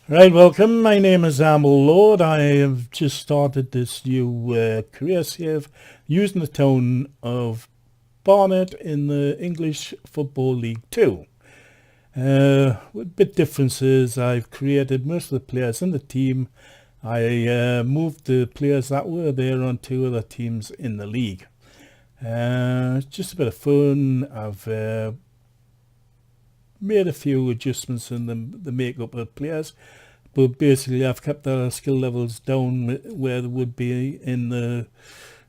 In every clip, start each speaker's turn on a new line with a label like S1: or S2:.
S1: Right, welcome. My name is Amble Lord. I have just started this new career save using the town of Barnet in the English Football League 2. With bit differences, I've created most of the players in the team. I moved the players that were there onto other teams in the league. It's just a bit of fun. I've made a few adjustments in the makeup of players, but basically I've kept their skill levels down where they would be in the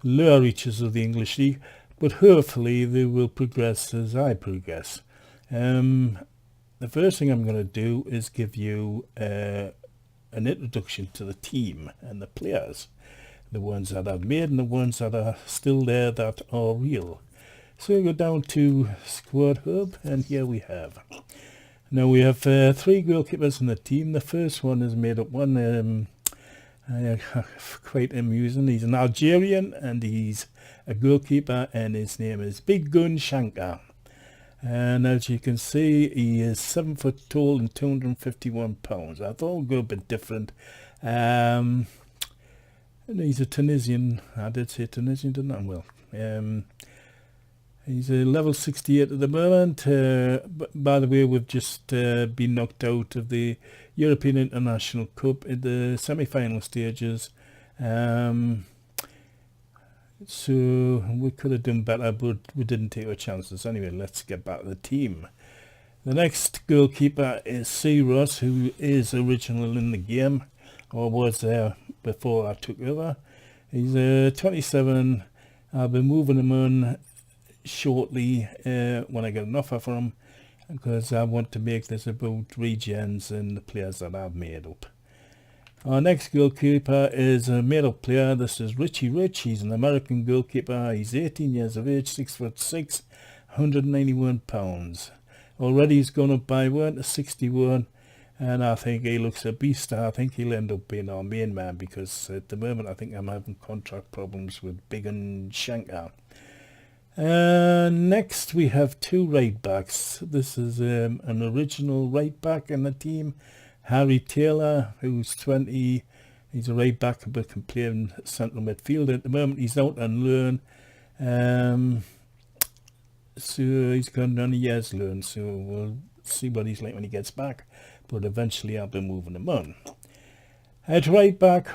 S1: lower reaches of the English league, but hopefully they will progress as I progress. The first thing I'm going to do is give you an introduction to the team and the players, the ones that I've made and the ones that are still there that are real. So we go down to Squad Hub, and here we have. Now we have three goalkeepers in the team. The first one is made up one, quite amusing. He's an Algerian and he's a goalkeeper, and his name is Big Gun Shankar. And as you can see, he is 7 foot tall and 251 pounds. I thought we'd go a bit different. And he's a Tunisian. I did say Tunisian, didn't I? Well, he's a level 68 at the moment. By the way, we've just been knocked out of the European International Cup in the semi-final stages. So we could have done better, but we didn't take our chances. Anyway, let's get back to the team. The next goalkeeper is C. Ross, who is original in the game, or was there before I took over. He's 27. I'll be moving him on shortly when I get an offer from him, because I want to make this about regens and the players that I've made up. Our next goalkeeper is a made up player. This is Richie Rich. He's an American goalkeeper. He's 18 years of age, 6'6", 191 pounds. Already he's gone up by 1 to 61, and I think he looks a beast. I think he'll end up being our main man, because at the moment I think I'm having contract problems with Big and Shankar. Next we have two right backs. This is an original right back in the team, Harry Taylor, who's 20. He's a right back but can play in central midfield. At the moment he's out on loan, so he's gone on a year's loan, so we'll see what he's like when he gets back, but eventually I'll be moving him on. At right back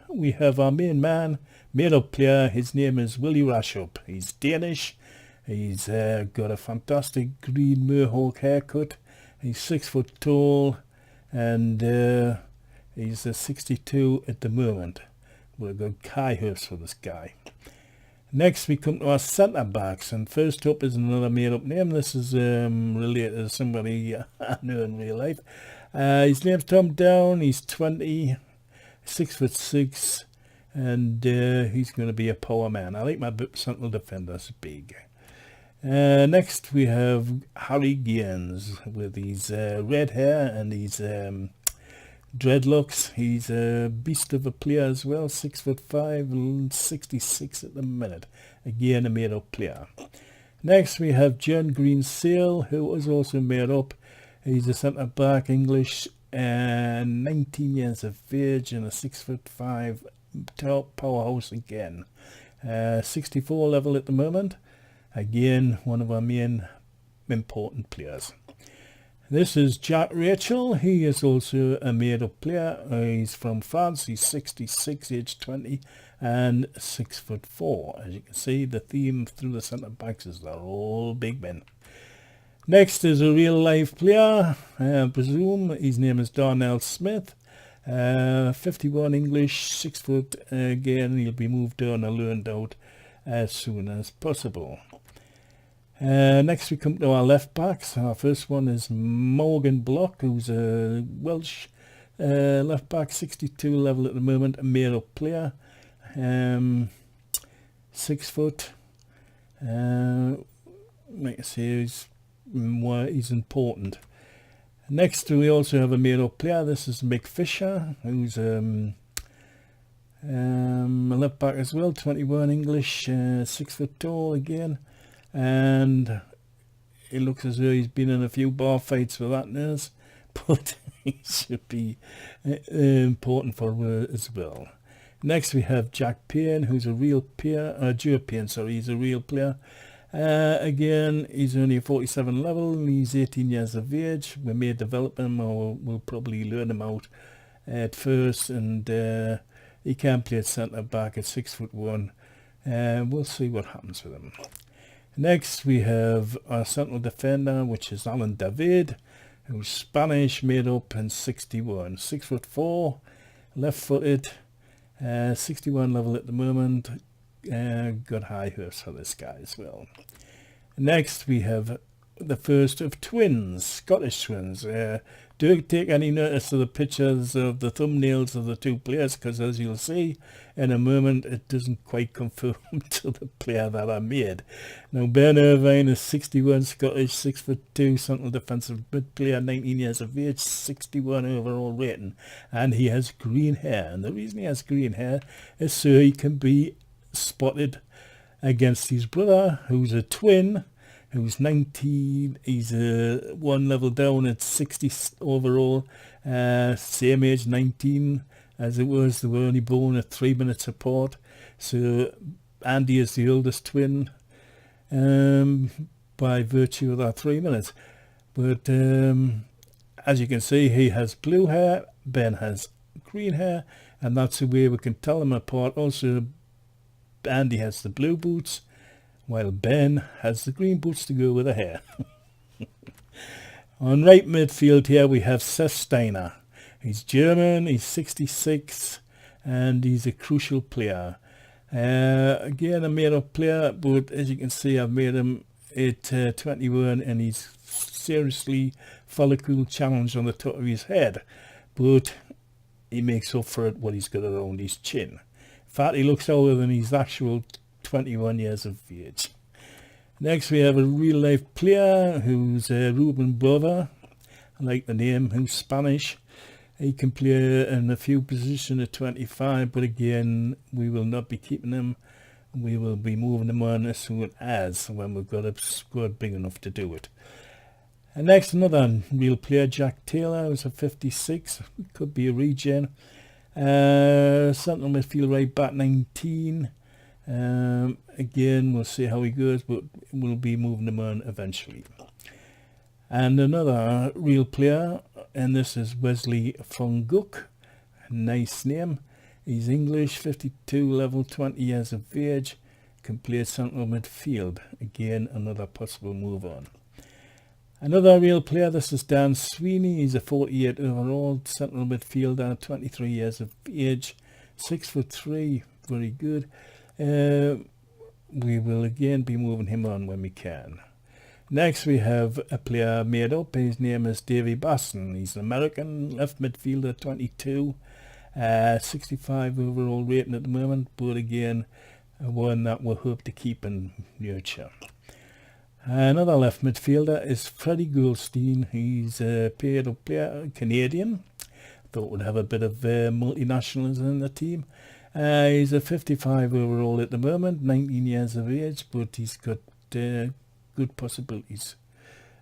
S1: we have our main man, made up player. His name is Willie Rashup. He's Danish. He's got a fantastic green mohawk haircut. He's 6 foot tall, and he's a 62 at the moment. We've got high hopes for this guy. Next we come to our centre backs, and first up is another made up name. This is related to somebody I know in real life. His name's Tom Down. He's 20, 6'6", and he's going to be a power man. I like my central defenders big. Next we have Harry Gaines with his red hair and his dreadlocks. He's a beast of a player as well, 6'5", and 66 at the minute. Again, a made up player. Next we have John Green-Sale, who was also made up. He's a centre back, English, and 19 years of age, and a 6'5" top powerhouse again. 64 level at the moment. Again, one of our main important players. This is Jack Rachel. He is also a made-up player. He's from France. He's 66, age 20, and 6'4". As you can see, the theme through the centre backs is they're all big men. Next is a real-life player. I presume his name is Darnell Smith. 51 English, 6 foot. Again, he'll be moved on or loaned out as soon as possible. Next we come to our left backs. Our first one is Morgan Block, who's a Welsh left back, 62 level at the moment, a made up player, 6 foot. Like I say, he's important. Next we also have a made up player. This is Mick Fisher, who's a left back as well, 21 English, 6 foot tall again, and it looks as though he's been in a few bar fights for that nurse, but he should be important for as well. Next we have Jack Payne, who's a real player, Joe Payne, sorry, he's a real player. Again, he's only 47 level, and he's 18 years of age. We may develop him, or we'll probably learn him out at first, and he can play at centre back at 6'1". We'll see what happens with him. Next we have our central defender, which is Alan David, who's Spanish, made up in 61, 6'4", left-footed, 61 level at the moment. Got high hopes for this guy as well. Next we have the first of twins, Scottish twins. Don't take any notice of the pictures of the thumbnails of the two players, because as you'll see in a moment, it doesn't quite conform to the player that I made. Now Ben Irvine is 61, Scottish, 6'2", central defensive mid player, 19 years of age, 61 overall rating, and he has green hair. And the reason he has green hair is so he can be spotted against his brother, who's a twin, who's 19. He's one level down at 60 overall, same age, 19 as it was. They were only born at 3 minutes apart, so Andy is the oldest twin by virtue of that 3 minutes. But as you can see, he has blue hair, Ben has green hair, and that's the way we can tell them apart. Also, Andy has the blue boots, while Ben has the green boots to go with the hair. On right midfield here we have Seth Steiner. He's German, he's 66, and he's a crucial player. Again, a made-up player, but as you can see, I've made him at 21, and he's seriously follicle challenge on the top of his head, but he makes up for it what he's got around his chin. In fact, he looks older than his actual 21 years of age. Next we have a real life player who's Ruben Bova. I like the name, who's Spanish. He can play in a few positions at 25, but again, we will not be keeping him. We will be moving him on as soon as when we've got a squad big enough to do it. And next, another real player, Jack Taylor, who's a 56, could be a regen. Central midfield right back, 19. Again, we'll see how he goes, but we'll be moving him on eventually. And another real player, and this is Wesley von Guck. Nice name. He's English, 52 level, 20 years of age, can play central midfield. Again, another possible move on. Another real player, this is Dan Sweeney. He's a 48 overall, central midfielder, 23 years of age, 6'3", very good. We will again be moving him on when we can. Next we have a player made up. His name is Davy Basson. He's an American left midfielder, 22, 65 overall rating at the moment, but again one that we'll hope to keep and nurture. Another left midfielder is Freddie Goldstein. He's a paid up player, Canadian. Thought we'd have a bit of multinationalism in the team. He's a 55 overall at the moment, 19 years of age, but he's got good possibilities.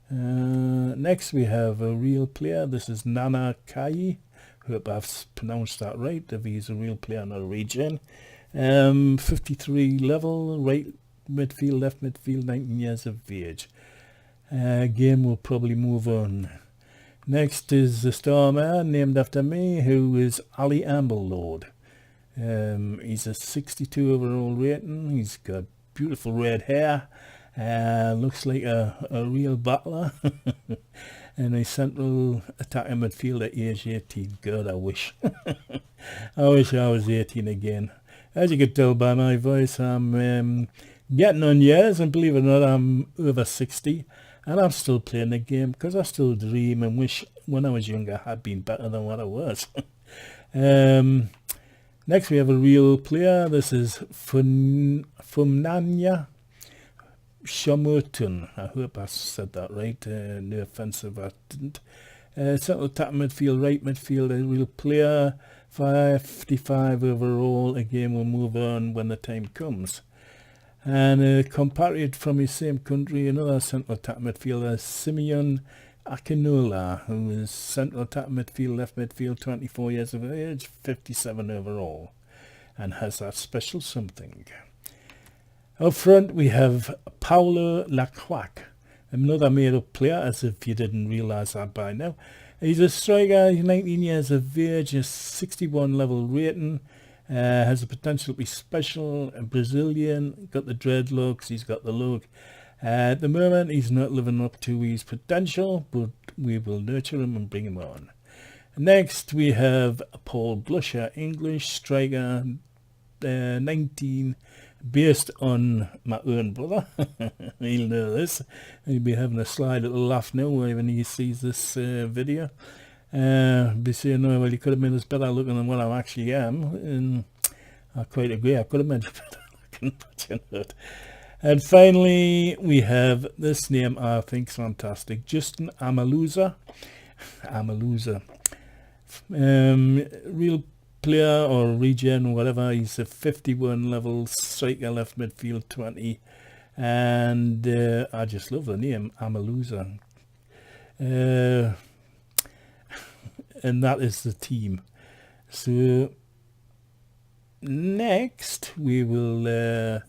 S1: Next we have a real player. This is Nana Kai. Hope I've pronounced that right, if he's a real player, not a regen. 53 level, right midfield, left midfield, 19 years of age. Again, we'll probably move on. Next is the star man, named after me, who is Ali Amblelord. He's a 62 overall rating. He's got beautiful red hair. Looks like a real battler. And a central attacking midfielder at age 18. God, I wish. I wish I was 18 again. As you can tell by my voice, I'm getting on years, and believe it or not, I'm over 60. And I'm still playing the game because I still dream and wish when I was younger I had been better than what I was. Next we have a real player. This is Fumnanya Shomurtun. I hope I said that right. No offence if I didn't. Central attack midfield, right midfield, a real player. 55 overall. Again, we'll move on when the time comes. And compared from his same country, another central attack midfielder, Simeon Akinola, who is central attack midfield, left midfield, 24 years of age, 57 overall, and has that special something. Up front we have Paulo Lacroix, another made-up player, as if you didn't realise that by now. He's a striker, 19 years of age, a 61 level rating, has the potential to be special, a Brazilian, got the dreadlocks, he's got the look. At the moment he's not living up to his potential, but we will nurture him and bring him on. Next we have Paul Blusher, English striker, 19, based on my own brother. He'll know this. He'll be having a sly little laugh now when he sees this video. Be saying, no, well, you could have made us better looking than what I actually am. And I quite agree, I could have made you better looking, but you know it. And finally, we have this name I think is fantastic, Justin Amaluza. Real player or regen, whatever. He's a 51 level striker, left midfield, 20. And I just love the name, Amaluza. And that is the team. So next we will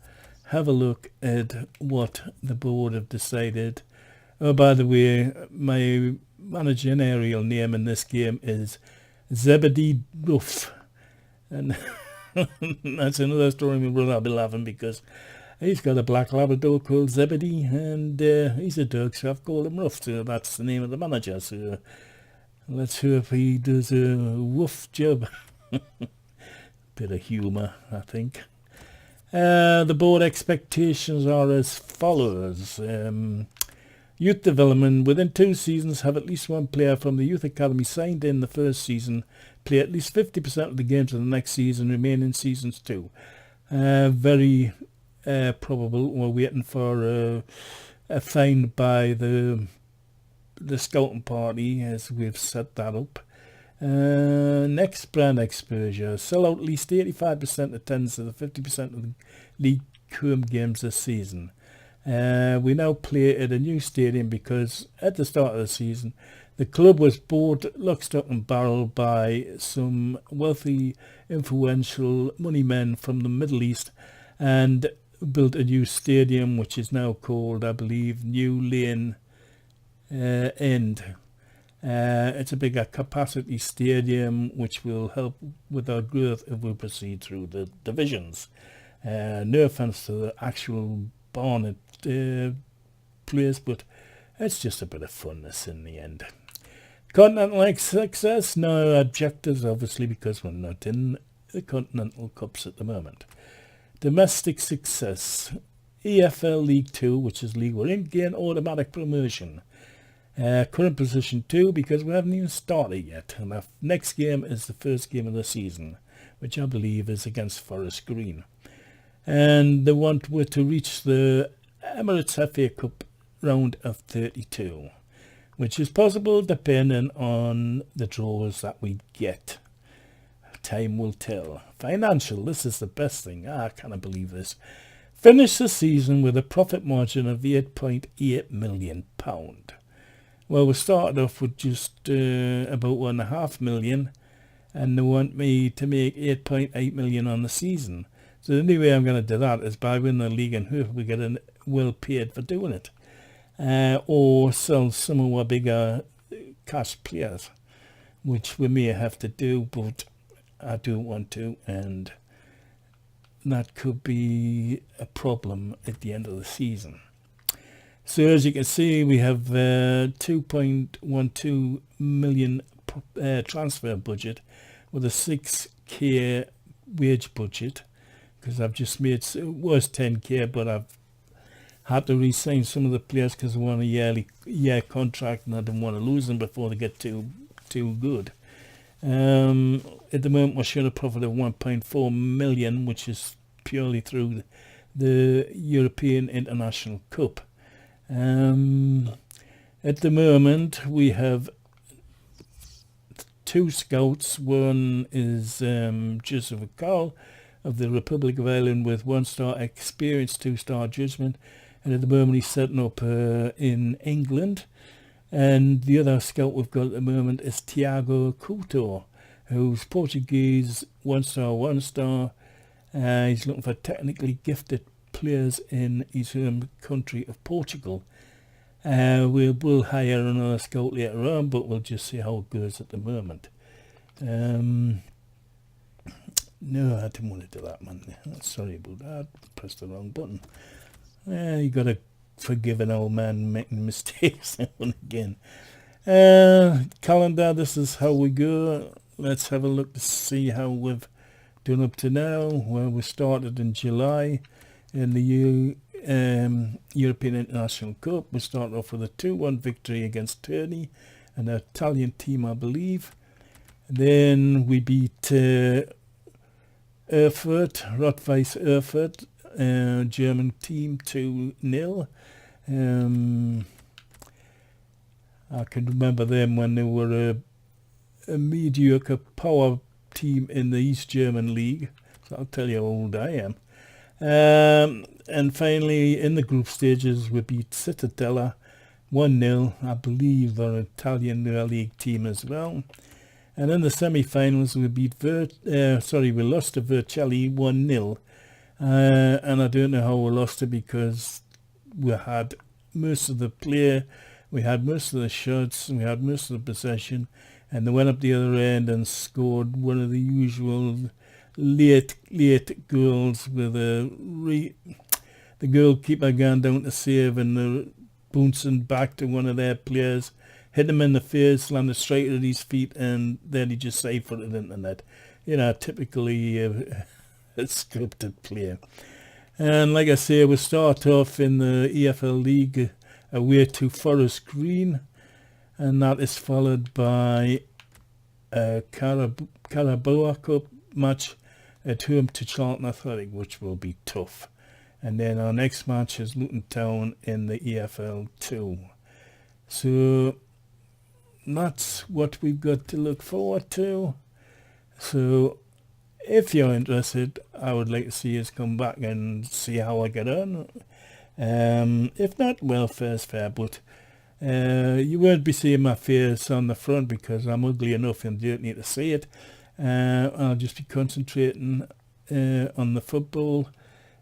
S1: have a look at what the board have decided. Oh, by the way, my managerial name in this game is Zebedee Duff, and that's another story. My brother will be laughing because he's got a black Labrador called Zebedee, and he's a dog, so I've called him Ruff, so that's the name of the manager. So let's hope he does a woof job. Bit of humour, I think. The board expectations are as follows. Youth development. Within 2 seasons, have at least one player from the youth academy signed in the first season, play at least 50% of the games of the next season, remain in seasons 2. Very probable. We're waiting for a fine by the scouting party, as we've set that up. Next, brand exposure. Sell out at least 85% attendance of the 50% of the league home games this season. We now play at a new stadium because at the start of the season the club was bought lock, stock and barrel by some wealthy, influential money men from the Middle East and built a new stadium which is now called, I believe, New Lane End. It's a bigger capacity stadium which will help with our growth if we proceed through the divisions. No offence to the actual Barnet place, but it's just a bit of funness in the end. Continental success, no objectives obviously because we're not in the Continental Cups at the moment. Domestic success, EFL League 2, which is league we're in, gain automatic promotion. Current position 2 because we haven't even started yet, and our next game is the first game of the season, which I believe is against Forest Green, and they want to reach the Emirates FA Cup round of 32, which is possible depending on the draws that we get. Time will tell. Financial, this is the best thing. I cannot believe this. Finish the season with a profit margin of £8.8 million. Well, we started off with just about 1.5 million, and they want me to make 8.8 million on the season. So the only way I'm going to do that is by winning the league and hope we get well paid for doing it, or sell some of our bigger cash players, which we may have to do, but I don't want to, and that could be a problem at the end of the season. So as you can see, we have 2.12 million transfer budget with a 6k wage budget, because I've just made, it was 10k, but I've had to re-sign some of the players because I want a year contract and I didn't want to lose them before they get too good. At the moment we're showing a profit of 1.4 million, which is purely through the European International Cup. At the moment we have 2 scouts. One is Joseph Carl of the Republic of Ireland with 1-star experience, 2-star judgment, and at the moment he's setting up in England And the other scout we've got at the moment is Tiago Couto, who's Portuguese, 1-star, 1-star. He's looking for technically gifted players in his home country of Portugal. We'll hire another scout later on, but we'll just see how it goes at the moment. No, I didn't want to do that, man. Sorry about that. Pressed the wrong button. You got to forgive an old man making mistakes now and again. Calendar, this is how we go. Let's have a look to see how we've done up to now. Well, we started in July in the European International Cup. We started off with a 2-1 victory against Terni, an Italian team, I believe. Then we beat Erfurt, Rot-Weiss Erfurt, German team, 2-0. I can remember them when they were a mediocre power team in the East German League. So I'll tell you how old I am. And finally, in the group stages, we beat Cittadella 1-0. I believe they're an Italian league team as well. And in the semi-finals, we beat we lost to Vercelli 1-0. And I don't know how we lost it, because we had most of the play, we had most of the shots, we had most of the possession, and they went up the other end and scored one of the usual late goals with the goalkeeper going down to save and the bouncing back to one of their players, hit him in the face, landed straight at his feet, and then he just side-footed into the net. You know, typically a scripted play. And like I say, we start off in the EFL League away to Forest Green, and that is followed by a Carabao Cup match at home to Charlton Athletic, which will be tough. And then our next match is Luton Town in the EFL 2. So that's what we've got to look forward to. So if you're interested, I would like to see us come back and see how I get on. If not, well, fair's fair, but you won't be seeing my face on the front because I'm ugly enough and don't need to see it. I'll just be concentrating on the football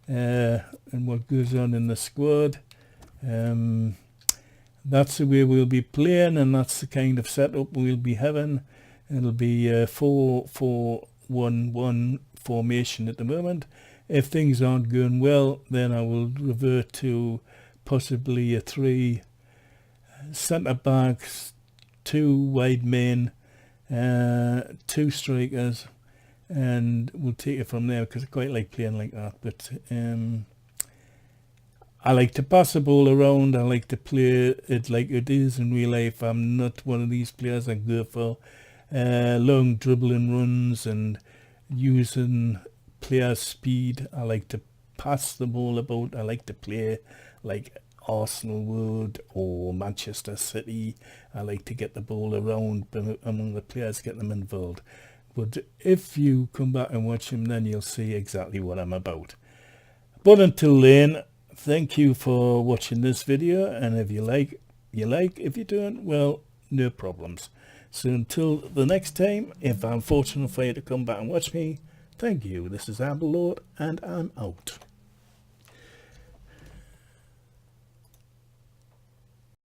S1: and what goes on in the squad. That's the way we'll be playing, and that's the kind of setup we'll be having. It'll be a 4-1-1 formation at the moment. If things aren't going well, then I will revert to possibly a 3 centre backs, 2 wide men, 2 strikers, and we'll take it from there, because I quite like playing like that. But I like to pass the ball around. I like to play it like it is in real life. I'm not one of these players that go for long dribbling runs and using player speed. I like to pass the ball about. I like to play like Arsenal would or Manchester City. I like to get the ball around among the players, get them involved. But if you come back and watch him, then you'll see exactly what I'm about. But until then, thank you for watching this video, and if you like, you like. If you don't, well, no problems. So until the next time, if I'm fortunate for you to come back and watch me, thank you. This is Amber Lord, and I'm out.